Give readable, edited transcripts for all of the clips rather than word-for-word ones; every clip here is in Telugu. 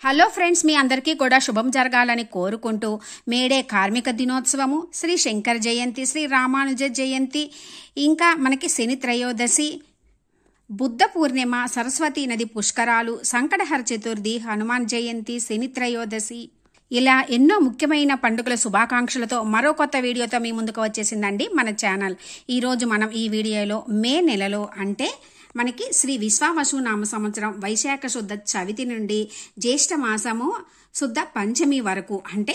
హలో ఫ్రెండ్స్, మీ అందరికీ కూడా శుభం జరగాలని కోరుకుంటూ మేడే కార్మిక దినోత్సవము, శ్రీ శంకర జయంతి, శ్రీ రామానుజ జయంతి, ఇంకా మనకి శని త్రయోదశి, బుద్ధ పూర్ణిమ, సరస్వతీ నది పుష్కరాలు, సంకటహర చతుర్థి, హనుమాన్ జయంతి, శని త్రయోదశి, ఇలా ఎన్నో ముఖ్యమైన పండుగల శుభాకాంక్షలతో మరో కొత్త వీడియోతో మీ ముందుకు వచ్చేసిందండి మన ఛానల్. ఈరోజు మనం ఈ వీడియోలో మే నెలలో అంటే మనకి శ్రీ విశ్వావసు నామ సంవత్సరం వైశాఖ శుద్ధ చవితి నుండి జ్యేష్ఠ మాసము శుద్ధ పంచమి వరకు అంటే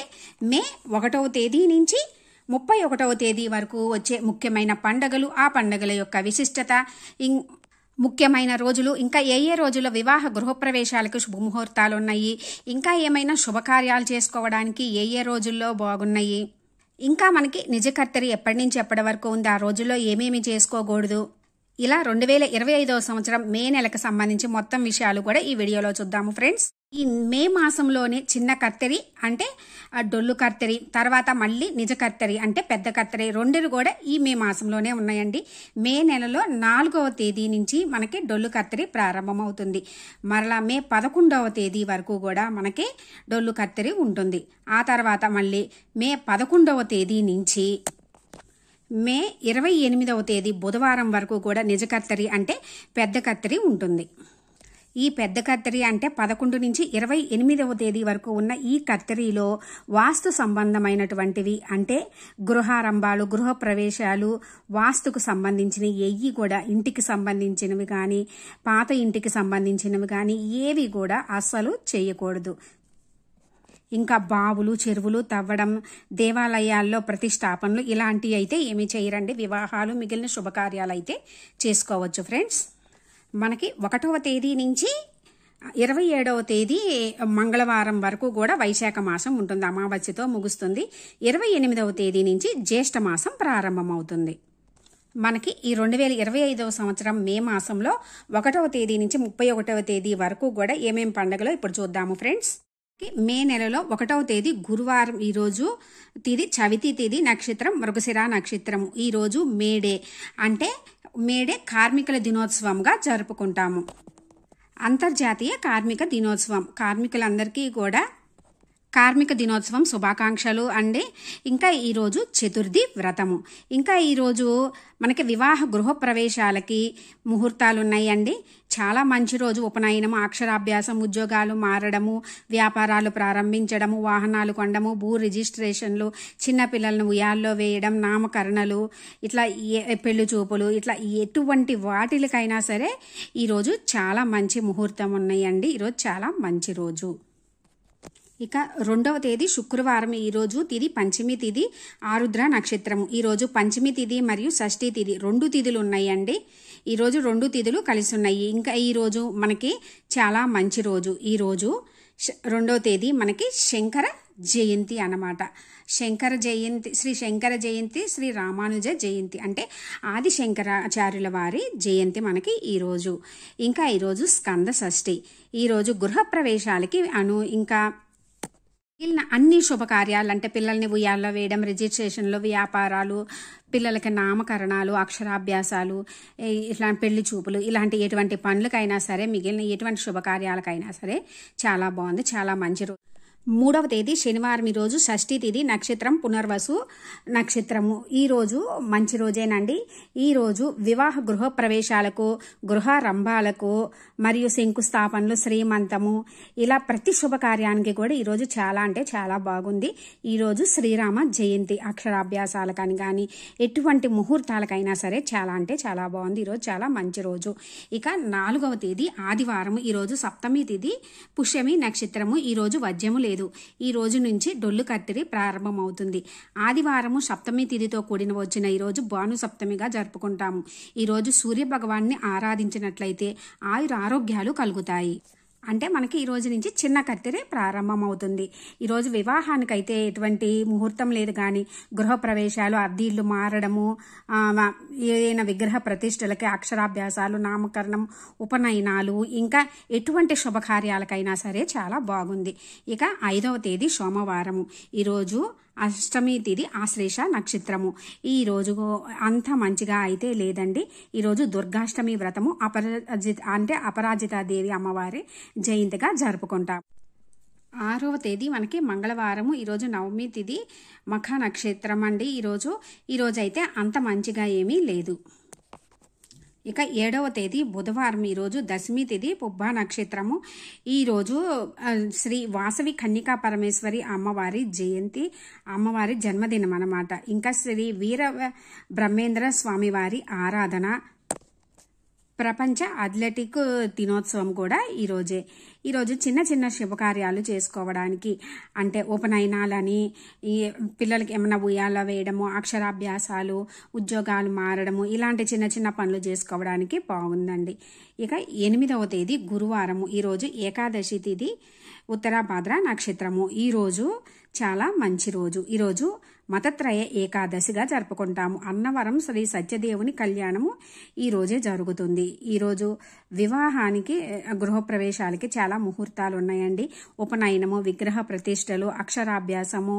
మే 1వ తేదీ నుంచి 31వ తేదీ వరకు వచ్చే ముఖ్యమైన పండుగలు, ఆ పండుగల యొక్క విశిష్టత, ముఖ్యమైన రోజులు, ఇంకా ఏ రోజుల్లో వివాహ గృహప్రవేశాలకు శుభముహూర్తాలు ఉన్నాయి, ఇంకా ఏమైనా శుభకార్యాలు చేసుకోవడానికి ఏ రోజుల్లో బాగున్నాయి, ఇంకా మనకి నిజకర్తరి ఎప్పటి నుంచి ఎప్పటి వరకు ఉంది, ఆ రోజుల్లో ఏమేమి చేసుకోకూడదు, ఇలా 2025వ సంవత్సరం మే నెలకు సంబంధించి మొత్తం విషయాలు కూడా ఈ వీడియోలో చూద్దాము ఫ్రెండ్స్. ఈ మే మాసంలోనే చిన్న కర్తరి అంటే డొల్లు కర్తరి, తర్వాత మళ్ళీ నిజ కర్తరి అంటే పెద్ద కర్తరి, రెండు కూడా ఈ మే మాసంలోనే ఉన్నాయండి. మే నెలలో 4వ తేదీ నుంచి మనకి డొల్లు కర్తరి ప్రారంభమవుతుంది. మరలా మే 11వ తేదీ వరకు కూడా మనకి డొల్లు కర్తరి ఉంటుంది. ఆ తర్వాత మళ్ళీ మే 11వ తేదీ నుంచి మే 28వ తేదీ బుధవారం వరకు కూడా నిజ కర్తరి అంటే పెద్ద కర్తరి ఉంటుంది. ఈ పెద్ద కర్తరి అంటే 11 నుంచి 28వ తేదీ వరకు ఉన్న ఈ కర్తరిలో వాస్తు సంబంధమైనటువంటివి అంటే గృహారంభాలు, గృహ ప్రవేశాలు, వాస్తుకు సంబంధించినవి ఏవి కూడా, ఇంటికి సంబంధించినవి కానీ పాత ఇంటికి సంబంధించినవి కానీ ఏవి కూడా అస్సలు చేయకూడదు. ఇంకా బావులు, చెరువులు తవ్వడం, దేవాలయాల్లో ప్రతిష్టాపనలు ఇలాంటివి అయితే ఏమీ చేయరండి. వివాహాలు, మిగిలిన శుభకార్యాలు అయితే చేసుకోవచ్చు ఫ్రెండ్స్. మనకి 1వ తేదీ నుంచి 27వ తేదీ మంగళవారం వరకు కూడా వైశాఖ మాసం ఉంటుంది, అమావాస్యతో ముగుస్తుంది. 28వ తేదీ నుంచి జ్యేష్ఠ మాసం ప్రారంభమవుతుంది. మనకి ఈ 2025వ సంవత్సరం మే మాసంలో 1వ తేదీ నుంచి 31వ తేదీ వరకు కూడా ఏమేం పండుగలో ఇప్పుడు చూద్దాము ఫ్రెండ్స్. మే నెలలో 1వ తేదీ గురువారం, ఈరోజు తిది చవితి తిది, నక్షత్రం మృగశిర నక్షత్రం. ఈరోజు మేడే అంటే మేడే కార్మికుల దినోత్సవంగా జరుపుకుంటాము. అంతర్జాతీయ కార్మిక దినోత్సవం. కార్మికులందరికీ కూడా కార్మిక దినోత్సవం శుభాకాంక్షలు అండి. ఇంకా ఈరోజు చతుర్థి వ్రతము. ఇంకా ఈరోజు మనకి వివాహ గృహప్రవేశాలకి ముహూర్తాలు ఉన్నాయండి. చాలా మంచి రోజు. ఉపనయనము, అక్షరాభ్యాసం, ఉద్యోగాలు మారడము, వ్యాపారాలు ప్రారంభించడము, వాహనాలు కొనడము, భూ రిజిస్ట్రేషన్లు, చిన్నపిల్లలను ఉయ్యాల్లో వేయడం, నామకరణలు, ఇట్లా పెళ్లి చూపులు, ఇట్లా ఎటువంటి వాటికైనా సరే ఈరోజు చాలా మంచి ముహూర్తం ఉన్నాయండి. ఈరోజు చాలా మంచి రోజు. ఇక 2వ తేదీ శుక్రవారం. ఈరోజు తిది పంచమి తిది, ఆరుద్ర నక్షత్రము. ఈరోజు పంచమి తిది మరియు షష్ఠీ తిది 2 తిథులు ఉన్నాయండి. ఈరోజు 2 తిథులు కలిసి ఉన్నాయి. ఇంకా ఈరోజు మనకి చాలా మంచి రోజు. ఈరోజు 2వ తేదీ మనకి శంకర జయంతి అన్నమాట. శంకర జయంతి, శ్రీ శంకర జయంతి, శ్రీ రామానుజ జయంతి అంటే ఆది శంకరాచార్యుల వారి జయంతి మనకి ఈరోజు. ఇంకా ఈరోజు స్కంద షష్ఠి. ఈరోజు గృహప్రవేశాలకి ఇంకా అన్ని శుభకార్యాలు అంటే పిల్లల్ని ఉయ్యాల్లో వేయడం, రిజిస్ట్రేషన్లు, వ్యాపారాలు, పిల్లలకి నామకరణాలు, అక్షరాభ్యాసాలు, ఇట్లా పెళ్లి చూపులు, ఇలాంటి ఎటువంటి పనులకైనా సరే, మిగిలిన ఎటువంటి శుభకార్యాలకైనా సరే చాలా బాగుంది, చాలా మంచి రోజు. 3వ తేదీ శనివారం. ఈరోజు షష్ఠీ తిథి, నక్షత్రం పునర్వసు నక్షత్రము. ఈరోజు మంచి రోజేనండి. ఈరోజు వివాహ గృహ ప్రవేశాలకు, గృహారంభాలకు మరియు శంకుస్థాపనలు, శ్రీమంతము, ఇలా ప్రతి శుభకార్యానికి కూడా ఈరోజు చాలా అంటే చాలా బాగుంది. ఈరోజు శ్రీరామ జయంతి. అక్షరాభ్యాసాలకని కానీ ఎటువంటి ముహూర్తాలకైనా సరే చాలా అంటే చాలా బాగుంది. ఈరోజు చాలా మంచి రోజు. ఇక 4వ తేదీ ఆదివారం. ఈరోజు సప్తమి తిథి, పుష్యమి నక్షత్రము. ఈరోజు వజ్యము లేదు. ఈ రోజు నుంచి డొల్లు కర్తరి ప్రారంభమవుతుంది. ఆదివారము సప్తమి తిథితో కూడిన వచ్చిన ఈరోజు భాను సప్తమిగా జరుపుకుంటాము. ఈరోజు సూర్య భగవాన్ని ఆరాధించినట్లయితే ఆరోగ్యాలు కలుగుతాయి. అంటే మనకి ఈ రోజు నుంచి చిన్న కర్తరి ప్రారంభమవుతుంది. ఈరోజు వివాహానికైతే ఎటువంటి ముహూర్తం లేదు, కానీ గృహప్రవేశాలు, అద్దీళ్లు మారడము, ఏదైనా విగ్రహ ప్రతిష్టలకి, అక్షరాభ్యాసాలు, నామకరణం, ఉపనయనాలు, ఇంకా ఎటువంటి శుభకార్యాలకైనా సరే చాలా బాగుంది. ఇక 5వ తేదీ సోమవారము. ఈరోజు అష్టమి తిథి, ఆశ్లేష నక్షత్రము. ఈ రోజు అంత మంచిగా అయితే లేదండి. ఈరోజు దుర్గాష్టమి వ్రతము అపరాజితాదేవి అమ్మవారి జయంతిగా జరుపుకుంటాం. 6వ తేదీ మనకి మంగళవారము. ఈరోజు నవమి తిథి, మఖ నక్షత్రం అండి. ఈరోజు అయితే అంత మంచిగా ఏమీ లేదు. ఇక 7వ తేదీ బుధవారం. ఈరోజు దశమి తిథి, పుబ్బా నక్షత్రము. ఈరోజు శ్రీ వాసవి కన్యకా పరమేశ్వరి అమ్మవారి జయంతి, అమ్మవారి జన్మదినం అన్నమాట. ఇంకా శ్రీ వీర బ్రహ్మేంద్ర స్వామి వారి ఆరాధన, ప్రపంచ అథ్లెటిక్ దినోత్సవం కూడా ఈరోజు చిన్న చిన్న శుభకార్యాలు చేసుకోవడానికి, అంటే ఉపనయనాలని, ఈ పిల్లలకి ఏమైనా ఉయ్యాల వేయడము, అక్షరాభ్యాసాలు, ఉద్యోగాలు మారడము, ఇలాంటి చిన్న చిన్న పనులు చేసుకోవడానికి బాగుందండి. ఇక 8వ తేదీ గురువారము. ఈరోజు ఏకాదశి తిథి, ఉత్తరాభాద్ర నక్షత్రము. ఈరోజు చాలా మంచి రోజు. ఈరోజు మతత్రయ ఏకాదశిగా జరుపుకుంటాము. అన్నవరం శ్రీ సత్యదేవుని కళ్యాణము ఈరోజే జరుగుతుంది. ఈరోజు వివాహానికి, గృహప్రవేశాలకి చాలా ముహూర్తాలు ఉన్నాయండి. ఉపనయనము, విగ్రహ ప్రతిష్టలు, అక్షరాభ్యాసము,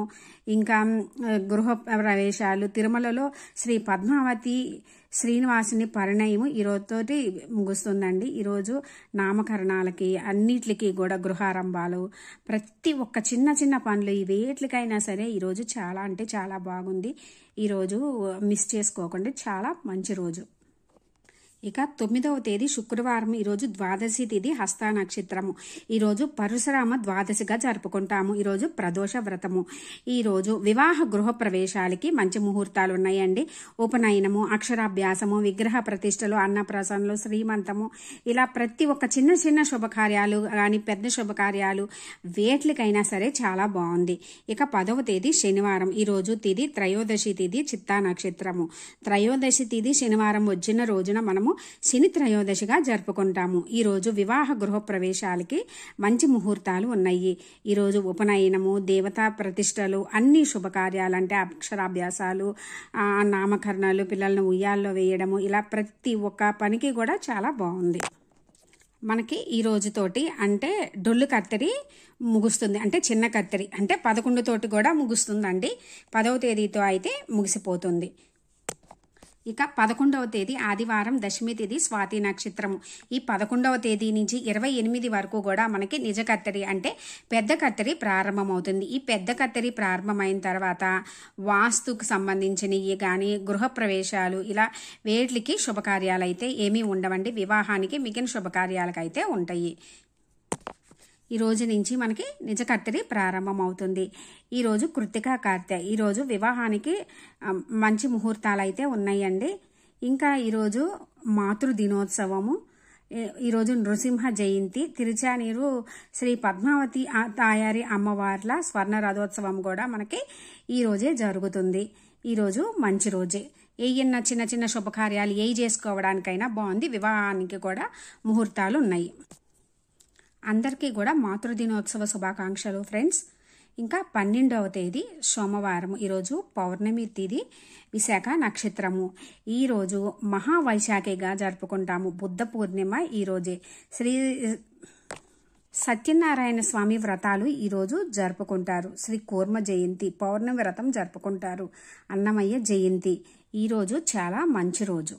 ఇంకా గృహ ప్రవేశాలు, తిరుమలలో శ్రీ పద్మావతి శ్రీనివాసుని పరిణయము ఈరోజుతోటి ముగుస్తుందండి. ఈరోజు నామకరణాలకి అన్నిటికీ కూడా గృహారంభాలు, ప్రతి ఒక్క చిన్న చిన్న పనులు వేట్లకైనా సరే ఈరోజు చాలా అంటే చాలా బాగుంది. ఈరోజు మిస్ చేసుకోకండి, చాలా మంచి రోజు. ఇక 9వ తేదీ శుక్రవారం. ఈరోజు ద్వాదశి తిథి, హస్త నక్షత్రము. ఈరోజు పరశురామ ద్వాదశిగా జరుపుకుంటాము. ఈరోజు ప్రదోష వ్రతము. ఈరోజు వివాహ గృహ ప్రవేశాలకి మంచి ముహూర్తాలు ఉన్నాయండి. ఉపనయనము, అక్షరాభ్యాసము, విగ్రహ ప్రతిష్టలు, అన్నప్రాసనలు, శ్రీమంతము, ఇలా ప్రతి ఒక్క చిన్న చిన్న శుభకార్యాలు కానీ పెద్ద శుభకార్యాలు వేట్లకైనా సరే చాలా బాగుంది. ఇక 10వ తేదీ శనివారం. ఈరోజు తిథి త్రయోదశి తిథి, చిత్తా నక్షత్రము. త్రయోదశి తిథి శనివారం వచ్చిన రోజున మనము శని త్రయోదశిగా జరుపుకుంటాము. ఈరోజు వివాహ గృహ ప్రవేశాలకి మంచి ముహూర్తాలు ఉన్నాయి. ఈరోజు ఉపనయనము, దేవతా ప్రతిష్టలు, అన్ని శుభకార్యాలు, అంటే అక్షరాభ్యాసాలు, నామకరణాలు, పిల్లలను ఉయ్యాల్లో వేయడము, ఇలా ప్రతి ఒక్క పనికి కూడా చాలా బాగుంది. మనకి ఈ రోజుతోటి అంటే డొల్లు కత్తెరి ముగుస్తుంది, అంటే చిన్న కత్తెరి అంటే 11 తోటి కూడా ముగుస్తుందండి. 10వ తేదీతో అయితే ముగిసిపోతుంది. ఇక 11వ తేదీ ఆదివారం, దశమి తిథి, స్వాతి నక్షత్రము. ఈ 11వ తేదీ నుంచి 28 వరకు కూడా మనకి నిజ కత్తెరి అంటే పెద్ద కత్తెరి ప్రారంభమవుతుంది. ఈ పెద్ద కత్తెరి ప్రారంభమైన తర్వాత వాస్తుకు సంబంధించినవి కానీ, గృహప్రవేశాలు, ఇలా వేట్లకి శుభకార్యాలు అయితే ఏమీ ఉండవండి. వివాహానికి మిగిలిన శుభకార్యాలకైతే ఉంటాయి. ఈ రోజు నుంచి మనకి నిజ కత్తెరి ప్రారంభమవుతుంది. ఈరోజు కృత్తికా కార్తె. ఈరోజు వివాహానికి మంచి ముహూర్తాలు అయితే ఉన్నాయండి. ఇంకా ఈరోజు మాతృ దినోత్సవము. ఈరోజు నృసింహ జయంతి, తిరుచానూరు శ్రీ పద్మావతి తాయారి అమ్మవార్ల స్వర్ణ రథోత్సవం కూడా మనకి ఈరోజే జరుగుతుంది. ఈరోజు మంచి రోజే. ఏయన్నా చిన్న చిన్న శుభకార్యాలు చేసుకోవడానికైనా బాగుంది. వివాహానికి కూడా ముహూర్తాలు ఉన్నాయి. అందరికీ కూడా మాతృదినోత్సవ శుభాకాంక్షలు ఫ్రెండ్స్. ఇంకా 12వ తేదీ సోమవారం. ఈరోజు పౌర్ణమి తిథి, విశాఖ నక్షత్రము. ఈరోజు మహావైశాఖిగా జరుపుకుంటాము. బుద్ధ పూర్ణిమ ఈరోజే. శ్రీ సత్యనారాయణ స్వామి వ్రతాలు ఈరోజు జరుపుకుంటారు. శ్రీ కూర్మ జయంతి, పౌర్ణమి వ్రతం జరుపుకుంటారు. అన్నమయ్య జయంతి. ఈరోజు చాలా మంచి రోజు.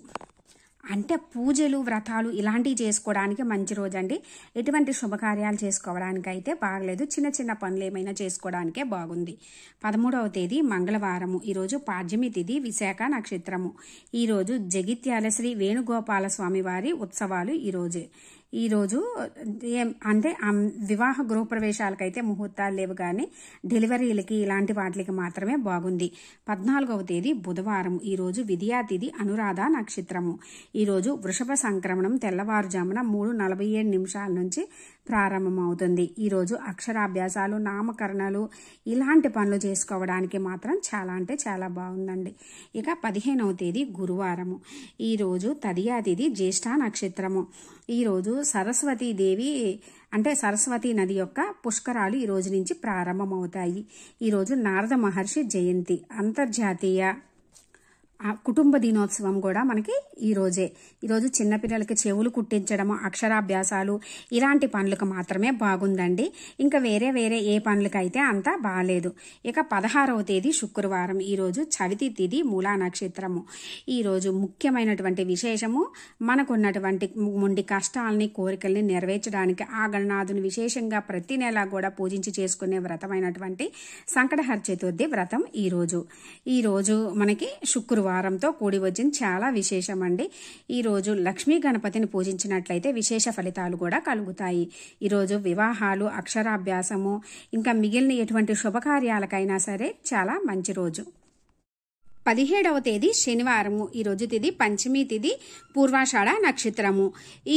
అంటే పూజలు, వ్రతాలు ఇలాంటివి చేసుకోవడానికి మంచి రోజు అండి. ఎటువంటి శుభకార్యాలు చేసుకోవడానికి అయితే బాగలేదు. చిన్న చిన్న పనులు ఏమైనా చేసుకోవడానికే బాగుంది. 13వ తేదీ మంగళవారము. ఈరోజు పాడ్యమి తిథి, విశాఖ నక్షత్రము. ఈరోజు జగిత్యాల శ్రీ వేణుగోపాల స్వామి వారి ఉత్సవాలు ఈరోజు అంటే వివాహ గృహప్రవేశాలకైతే ముహూర్తాలు లేవు, కానీ డెలివరీలకి ఇలాంటి వాటికి మాత్రమే బాగుంది. 14వ తేదీ బుధవారం. ఈరోజు విద్యా తిథి, అనురాధ నక్షత్రము. ఈరోజు వృషభ సంక్రమణం తెల్లవారుజామున 3:47 నుంచి ప్రారంభమవుతుంది. ఈరోజు అక్షరాభ్యాసాలు, నామకరణాలు ఇలాంటి పనులు చేసుకోవడానికి మాత్రం చాలా అంటే చాలా బాగుందండి. ఇక 15వ తేదీ గురువారము. ఈరోజు తదియా తిథి, జ్యేష్ఠ నక్షత్రము. ఈరోజు సరస్వతీదేవి అంటే సరస్వతీ నది యొక్క పుష్కరాలు ఈ రోజు నుంచి ప్రారంభమవుతాయి. ఈరోజు నారద మహర్షి జయంతి. అంతర్జాతీయ కుటుంబ దినోత్సవం కూడా మనకి ఈరోజు చిన్నపిల్లలకి చెవులు కుట్టించడము, అక్షరాభ్యాసాలు ఇలాంటి పనులకు మాత్రమే బాగుందండి. ఇంకా వేరే ఏ పనులకైతే అంతా బాగాలేదు. ఇక 16వ తేదీ శుక్రవారం, ఈరోజు చవితి తిథి, మూలా నక్షత్రము. ఈరోజు ముఖ్యమైనటువంటి విశేషము, మనకున్నటువంటి మొండి కష్టాలని కోరికల్ని నెరవేర్చడానికి ఆ గణనాథుని విశేషంగా ప్రతి నెల కూడా పూజించి చేసుకునే వ్రతమైనటువంటి సంకటహర చతుర్థి వ్రతం ఈరోజు మనకి శుక్రవారంతో కూడి వచ్చింది. చాలా విశేషం అండి. ఈరోజు లక్ష్మీ గణపతిని పూజించినట్లయితే విశేష ఫలితాలు కూడా కలుగుతాయి. ఈరోజు వివాహాలు, అక్షరాభ్యాసము, ఇంకా మిగిలిన ఎటువంటి శుభకార్యాలకైనా సరే చాలా మంచి రోజు. 17వ తేదీ శనివారము, ఈరోజు తిథి పంచమి తిథి, పూర్వాషాఢ నక్షత్రము.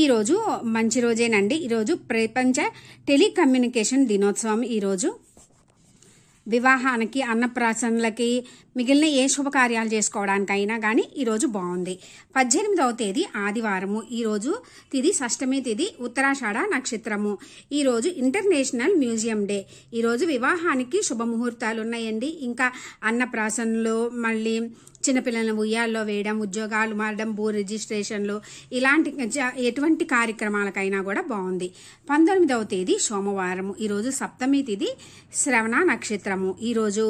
ఈరోజు మంచి రోజేనండి. ఈరోజు ప్రపంచ టెలికమ్యూనికేషన్ దినోత్సవం. ఈరోజు వివాహానికి, అన్నప్రాసనలకి, మిగిలిన ఏ శుభకార్యాలు చేసుకోవడానికైనా కానీ ఈరోజు బాగుంది. 18వ తేదీ ఆదివారము, ఈరోజు తిథి షష్టమి తిథి, ఉత్తరాషాఢ నక్షత్రము. ఈరోజు ఇంటర్నేషనల్ మ్యూజియం డే. ఈరోజు వివాహానికి శుభముహూర్తాలు ఉన్నాయండి. ఇంకా అన్నప్రాసనలు, మళ్ళీ చిన్నపిల్లలను ఉయ్యాల్లో వేయడం, ఉద్యోగాలు మారడం, భూ రిజిస్ట్రేషన్లు, ఇలాంటి ఎటువంటి కార్యక్రమాలకైనా కూడా బాగుంది. 19వ తేదీ సోమవారము, ఈరోజు సప్తమి తిథి, శ్రవణ నక్షత్రము. ఈరోజు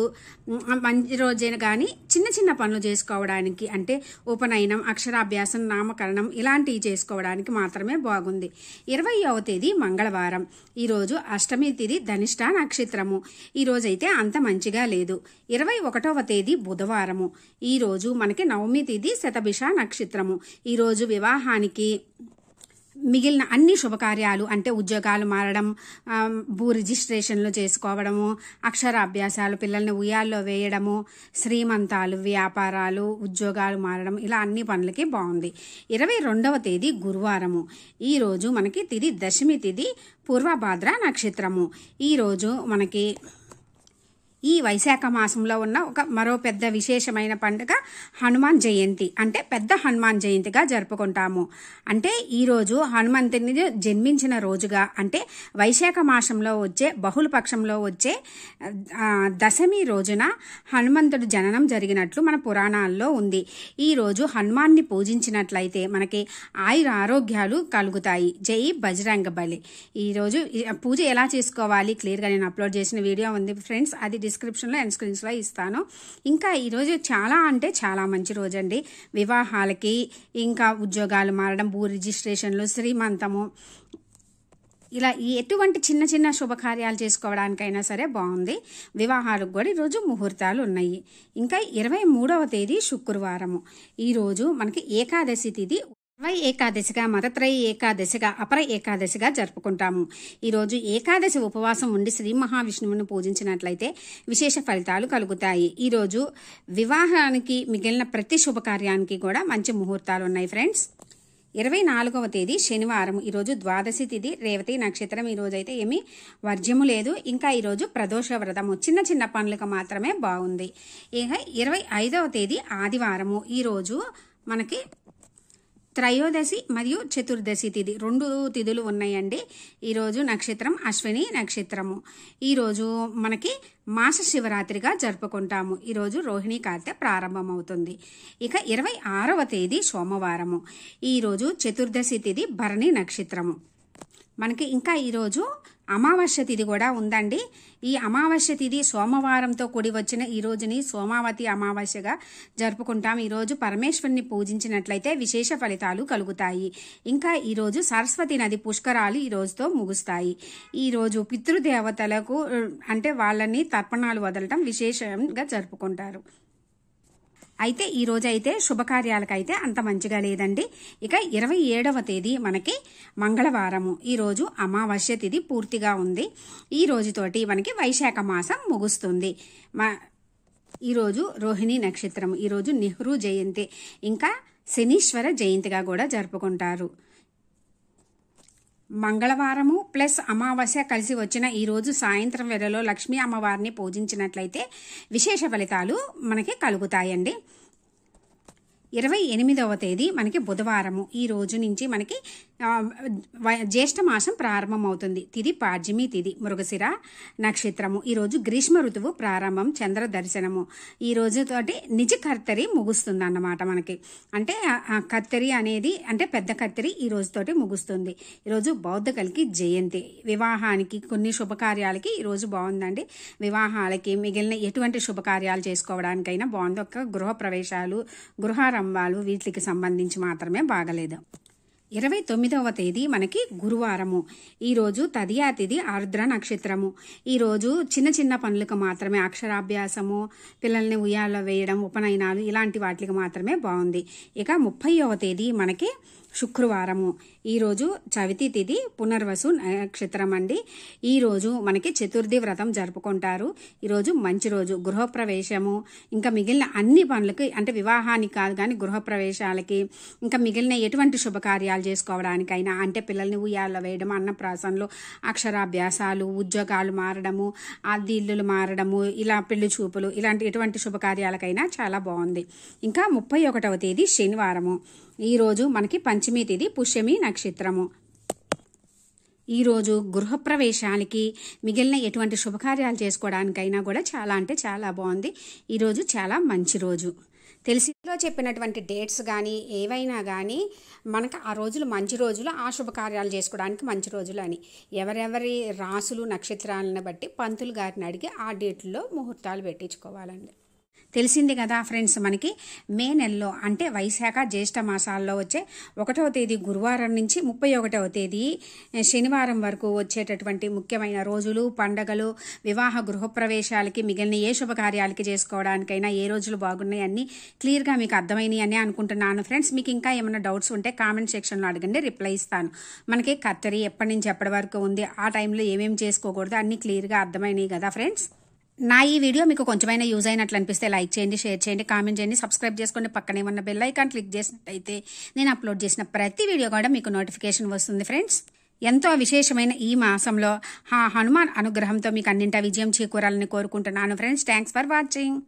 మంచి రోజే కానీ చిన్న పనులు చేసుకోవడానికి, అంటే ఉపనయనం, అక్షరాభ్యాసం, నామకరణం ఇలాంటివి చేసుకోవడానికి మాత్రమే బాగుంది. 20వ తేదీ మంగళవారం, ఈరోజు అష్టమి తిథి, ధనిష్ట నక్షత్రము. ఈరోజైతే అంత మంచిగా లేదు. 21వ తేదీ బుధవారము, ఈరోజు మనకి నవమి తిథి, శతభిష నక్షత్రము. ఈరోజు వివాహానికి, మిగిలిన అన్ని శుభకార్యాలు, అంటే ఉద్యోగాలు మారడం, భూ రిజిస్ట్రేషన్లు చేసుకోవడము, అక్షరాభ్యాసాలు, పిల్లల్ని ఉయ్యాల్లో వేయడము, శ్రీమంతాలు, వ్యాపారాలు, ఉద్యోగాలు మారడం, ఇలా అన్ని పనులకి బాగుంది. 22వ తేదీ గురువారము, ఈరోజు మనకి తిథి దశమి తిథి, పూర్వభాద్ర నక్షత్రము. ఈరోజు మనకి ఈ వైశాఖ మాసంలో ఉన్న మరో పెద్ద విశేషమైన పండుగ హనుమాన్ జయంతి, అంటే పెద్ద హనుమాన్ జయంతిగా జరుపుకుంటాము. అంటే ఈరోజు హనుమంతుని జన్మించిన రోజుగా, అంటే వైశాఖ మాసంలో వచ్చే బహుళపక్షంలో వచ్చే దశమి రోజున హనుమంతుడు జననం జరిగినట్లు మన పురాణాల్లో ఉంది. ఈరోజు హనుమాన్ని పూజించినట్లయితే మనకి ఆయుర ఆరోగ్యాలు కలుగుతాయి. జై బజరంగ బలి. ఈరోజు పూజ ఎలా చేసుకోవాలి క్లియర్గా నేను అప్లోడ్ చేసిన వీడియో ఉంది ఫ్రెండ్స్, అది డిస్క్రిప్షన్లో అండ్ స్క్రీన్స్లో ఇస్తాను. ఇంకా ఈరోజు చాలా అంటే చాలా మంచి రోజు అండి. వివాహాలకి, ఇంకా ఉద్యోగాలు మారడం, భూ రిజిస్ట్రేషన్లు, శ్రీమంతము, ఇలా ఎటువంటి చిన్న శుభకార్యాలు చేసుకోవడానికైనా సరే బాగుంది. వివాహాలకు కూడా ఈరోజు ముహూర్తాలు ఉన్నాయి. ఇంకా 23వ తేదీ శుక్రవారము, ఈరోజు మనకి ఏకాదశి తిథి, ఏకాదశిగా, మతత్రయ ఏకాదశిగా, అపర ఏకాదశిగా జరుపుకుంటాము. ఈరోజు ఏకాదశి ఉపవాసం ఉండి శ్రీ మహావిష్ణువును పూజించినట్లయితే విశేష ఫలితాలు కలుగుతాయి. ఈరోజు వివాహానికి, మిగిలిన ప్రతి శుభకార్యానికి కూడా మంచి ముహూర్తాలు ఉన్నాయి ఫ్రెండ్స్. 24వ తేదీ శనివారం, ఈరోజు ద్వాదశి తిథి, రేవతి నక్షత్రం. ఈరోజు అయితే ఏమీ వర్జ్యము లేదు. ఇంకా ఈరోజు ప్రదోష వ్రతము, చిన్న పనులకు మాత్రమే బాగుంది. ఇక 25వ తేదీ ఆదివారము, ఈరోజు మనకి త్రయోదశి మరియు చతుర్దశి తిథి, 2 తిథులు ఉన్నాయండి. ఈరోజు నక్షత్రం అశ్విని నక్షత్రము. ఈరోజు మనకి మాస శివరాత్రిగా జరుపుకుంటాము. ఈరోజు రోహిణి కార్తె ప్రారంభమవుతుంది. ఇక 26వ తేదీ సోమవారము, ఈరోజు చతుర్దశి తిథి, భరణి నక్షత్రము. మనకి ఇంకా ఈరోజు అమావాస్య తిథి కూడా ఉందండి. ఈ అమావాస్య తిథి సోమవారంతో కూడి వచ్చిన ఈ రోజుని సోమావతి అమావాస్యగా జరుపుకుంటాం. ఈరోజు పరమేశ్వరుని పూజించినట్లయితే విశేష ఫలితాలు కలుగుతాయి. ఇంకా ఈరోజు సరస్వతి నది పుష్కరాలు ఈ రోజుతో ముగుస్తాయి. ఈరోజు పితృదేవతలకు, అంటే వాళ్ళని తర్పణాలు వదలటం విశేషంగా జరుపుకుంటారు. అయితే ఈ రోజు అయితే శుభకార్యాలకైతే అంత మంచిగా లేదండి. ఇక 27వ తేదీ మనకి మంగళవారము, ఈరోజు అమావాస్య తిథి పూర్తిగా ఉంది. ఈ రోజుతోటి మనకి వైశాఖ మాసం ముగుస్తుంది. ఈరోజు రోహిణి నక్షత్రం. ఈరోజు నెహ్రూ జయంతి, ఇంకా శనీశ్వర జయంతిగా కూడా జరుపుకుంటారు. మంగళవారము ప్లస్ అమావాస్య కలిసి వచ్చిన ఈరోజు సాయంత్రం వేళలో లక్ష్మీ అమ్మవారిని పూజించినట్లయితే విశేష ఫలితాలు మనకి కలుగుతాయండి. 28వ తేదీ మనకి బుధవారము. ఈ రోజు నుంచి మనకి జ్యేష్ఠ మాసం ప్రారంభమవుతుంది. తిథి పాడ్యమి తిథి, మృగశిర నక్షత్రము. ఈరోజు గ్రీష్మ ఋతువు ప్రారంభం, చంద్ర దర్శనము. ఈ రోజుతోటి నిజ కర్తరి ముగుస్తుంది అన్నమాట మనకి. అంటే కర్తరి అనేది అంటే పెద్ద కర్తరి ఈ రోజుతోటి ముగుస్తుంది. ఈరోజు బౌద్ధ కలికి జయంతి. వివాహానికి కొన్ని శుభకార్యాలకి ఈరోజు బాగుందండి. వివాహాలకి మిగిలిన ఎటువంటి శుభకార్యాలు చేసుకోవడానికైనా బాగుంది. ఒక గృహ ప్రవేశాలు, గృహారంభాలు వీటికి సంబంధించి మాత్రమే బాగలేదు. 29వ తేదీ మనకి గురువారము. ఈరోజు తదియా తిథి, ఆరుద్ర నక్షత్రము. ఈరోజు చిన్న చిన్న పనులకు మాత్రమే, అక్షరాభ్యాసము, పిల్లల్ని ఉయ్యాల్లో వేయడం, ఉపనయనాలు ఇలాంటి వాటికి మాత్రమే బాగుంది. ఇక 30వ తేదీ మనకి శుక్రవారము. ఈరోజు చవితి తిథి, పునర్వసు నక్షత్రం అండి. ఈరోజు మనకి చతుర్థి వ్రతం జరుపుకుంటారు. ఈరోజు మంచి రోజు. గృహప్రవేశము ఇంకా మిగిలిన అన్ని పనులకి, అంటే వివాహానికి కాదు కానీ గృహప్రవేశాలకి ఇంకా మిగిలిన ఎటువంటి శుభకార్యాలు చేసుకోవడానికైనా, అంటే పిల్లల్ని ఉయ్యాల్లో వేయడం, అన్నప్రాసనలు, అక్షరాభ్యాసాలు, ఉద్యోగాలు మారడము, అద్దె ఇల్లులు మారడము, ఇలా పెళ్లి చూపులు, ఇలాంటి ఎటువంటి శుభకార్యాలకైనా చాలా బాగుంది. ఇంకా 31వ తేదీ శనివారము. ఈరోజు మనకి పంచమి తిథి, పుష్యమి నక్షత్రము. ఈరోజు గృహప్రవేశాలకి మిగిలిన ఎటువంటి శుభకార్యాలు చేసుకోవడానికైనా కూడా చాలా అంటే చాలా బాగుంది. ఈరోజు చాలా మంచి రోజు. తెలిసిలో చెప్పినటువంటి డేట్స్ కానీ ఏవైనా కానీ మనకు ఆ రోజులు మంచి రోజులు, ఆ శుభకార్యాలు చేసుకోవడానికి మంచి రోజులు అని ఎవరెవరి రాసులు నక్షత్రాలను బట్టి పంతులు గారిని అడిగి ఆ డేట్లో ముహూర్తాలు పెట్టించుకోవాలండి. తెలిసింది కదా ఫ్రెండ్స్, మనకి మే నెలలో అంటే వైశాఖ జ్యేష్ఠ మాసాల్లో వచ్చే 1వ తేదీ గురువారం నుంచి 31వ తేదీ శనివారం వరకు వచ్చేటటువంటి ముఖ్యమైన రోజులు, పండగలు, వివాహ గృహప్రవేశాలకి మిగిలిన ఏ శుభకార్యాలకి చేసుకోవడానికైనా ఏ రోజులు బాగున్నాయి అన్నీ క్లియర్గా మీకు అర్థమైనాయి అని అనుకుంటున్నాను ఫ్రెండ్స్. మీకు ఇంకా ఏమైనా డౌట్స్ ఉంటే కామెంట్ సెక్షన్లో అడగండి, రిప్లై ఇస్తాను. మనకి కత్తెరి ఎప్పటి నుంచి ఎప్పటి వరకు ఉంది, ఆ టైంలో ఏమేమి చేసుకోకూడదు అన్నీ క్లియర్గా అర్థమైనాయి కదా ఫ్రెండ్స్. నా ఈ వీడియో మీకు కొంచెమైనా యూజ్ అయినట్లు అనిపిస్తే లైక్ చేయండి, షేర్ చేయండి, కామెంట్ చేయండి, సబ్స్క్రైబ్ చేసుకోండి. పక్కనే ఉన్న బెల్ ఐకాన్ క్లిక్ చేసినట్టయితే నేను అప్లోడ్ చేసిన ప్రతి వీడియో కూడా మీకు నోటిఫికేషన్ వస్తుంది ఫ్రెండ్స్. ఎంతో విశేషమైన ఈ మాసంలో హనుమాన్ అనుగ్రహంతో మీకు అన్నింటా విజయం చేకూరాలని కోరుకుంటున్నాను ఫ్రెండ్స్. Thanks for watching.